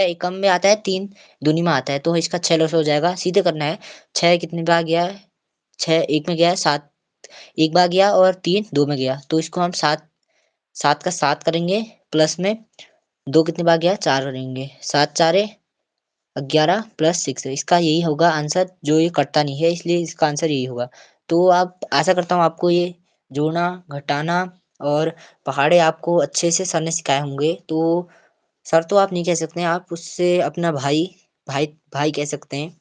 एक कम में आता है, 3 दूनी में आता है, तो इसका 6 लॉस हो जाएगा। सीधे करना है। 6 कितनी बार गया है? 6 1 में गया है, 7 1 बार गया और 3 2 में गया। तो इसको हम 7 7 का 7 करेंगे, प्लस में 2 कितनी बार गया? 4 करेंगे। 7 चारे 11 प्लस 6, इसका यही होगा आंसर, जो ये कटता नहीं है, इसलिए इसका आंसर यही होगा। तो आप, आशा करता हूँ आपको ये जोड़ना, घटाना और पहाड़े आपको अच्छे से सर ने सिखाए होंगे। तो सर तो आप नहीं कह सकते हैं, आप उससे अपना भाई भाई भाई कह सकते हैं।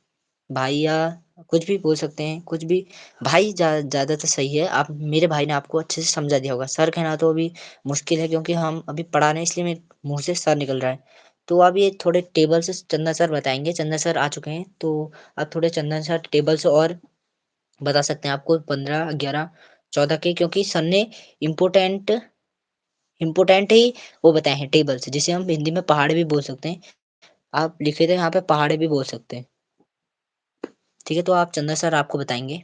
भाई या कुछ भी बोल सकते हैं, कुछ भी। भाई ज़्यादा तो सही है। आप, मेरे भाई ने आपको अच्छे से समझा दिया होगा। सर कहना तो अभी मुश्किल है, क्योंकि हम अभी पढ़ा नहीं, इसलिए मेरे मुँह से सर निकल रहा है। तो अब ये थोड़े टेबल से चंदन सर बताएँगे। चंदन सर आ चुके हैं, तो अब थोड़े चंदन सर टेबल से और बता सकते हैं आपको 15, 11, 14 के, क्योंकि सर ने इम्पोर्टेंट इम्पोर्टेंट ही वो बताए हैं टेबल से, जिसे हम हिंदी में पहाड़े भी बोल सकते हैं। आप लिखे थे यहाँ पे, पहाड़े भी बोल सकते हैं। ठीक है, तो आप चंदन सर आपको बताएँगे।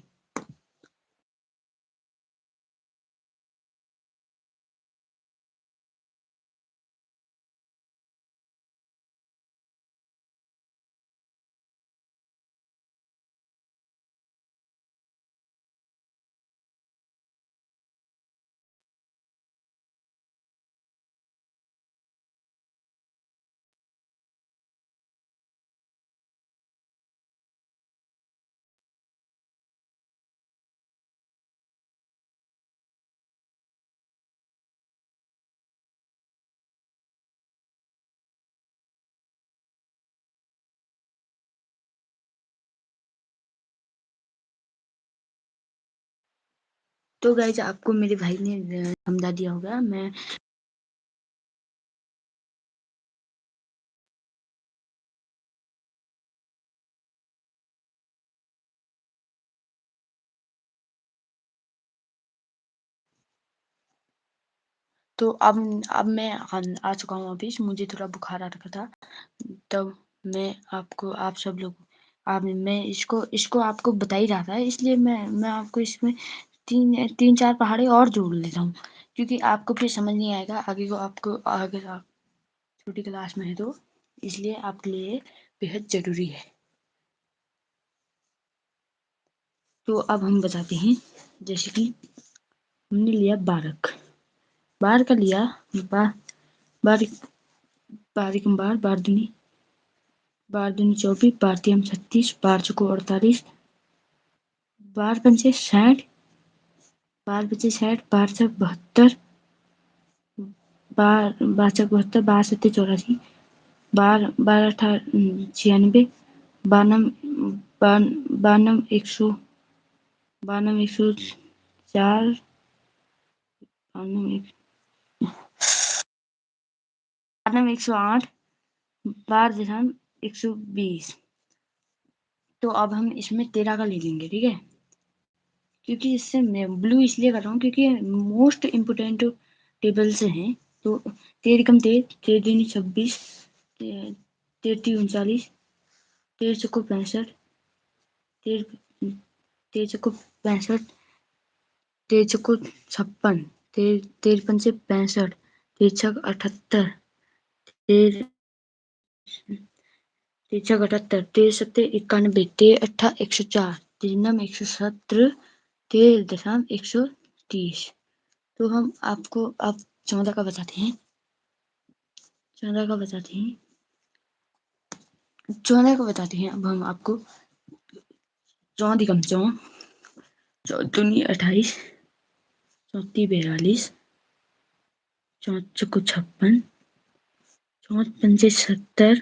तो गाइज आपको मेरे भाई ने समझा दिया होगा। मैं तो अब मैं आ चुका हूँ ऑफिस। मुझे थोड़ा बुखार आ रखा था, तब मैं आपको, आप सब लोग, आप, मैं इसको आपको बता ही रहा था, इसलिए मैं आपको इसमें तीन चार पहाड़े और जोड़ लेता हूँ, क्योंकि आपको फिर समझ नहीं आएगा आगे को। आपको अगर आप छोटी क्लास में है तो इसलिए आपके लिए बेहद जरूरी है। तो अब हम बताते हैं, जैसे कि हमने लिया बारक, बार का लिया, बार बार बारिक बार दूनी 24, बार तियम 36, बार चौको 48, बार पंचे 60, बार बचे 60, बार छक 72, बार छक 72, बार सत्ते 84, बार अठा 96, बानम बानम 100, बानम 104, बानम 108, बार दशम 120। तो अब हम इसमें 13 का ले लेंगे, ठीक है, क्योंकि इससे मैं ब्लू इसलिए कर रहा हूँ क्योंकि मोस्ट इम्पोर्टेंट टेबल से हैं। तो 13 कम 13, 13 दूनी 26, 13 तीन 39, 13 चौको 65, 13 चौको 65, 13 चौको 56, 13 पंचे 65, 13 छक 78, 13 छक 78, 13 सत्ते 91, 13 अट्ठा 104, 13 नम 117, 13 दशम 130। तो हम आपको अब 14 का बताते हैं। 14 का बताते हैं अब हम आपको। 14 कम 14, 14 28, 34 42, 4 चौको 56, 4 पंचे 70,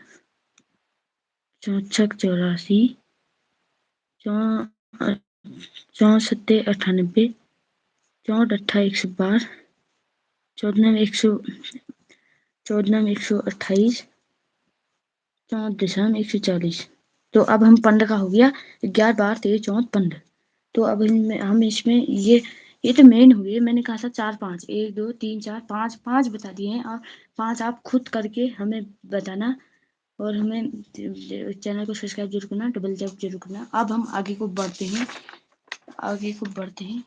4 छक 84, 4 सत्ते 98, 4 अट्ठा 112, 14 में 128, 14 दशम 140। तो अब हम 15 का हो गया। 11 12 13 14 15। तो अब हम इसमें ये तो मेन हुए। मैंने कहा था 4 5, 1 2 3 4 5 5 बता दिए हैं, और 5 आप खुद करके हमें बताना, और हमें चैनल को सब्सक्राइब जरूर करना, डबल जब जरूर करना। अब हम आगे को बढ़ते हैं।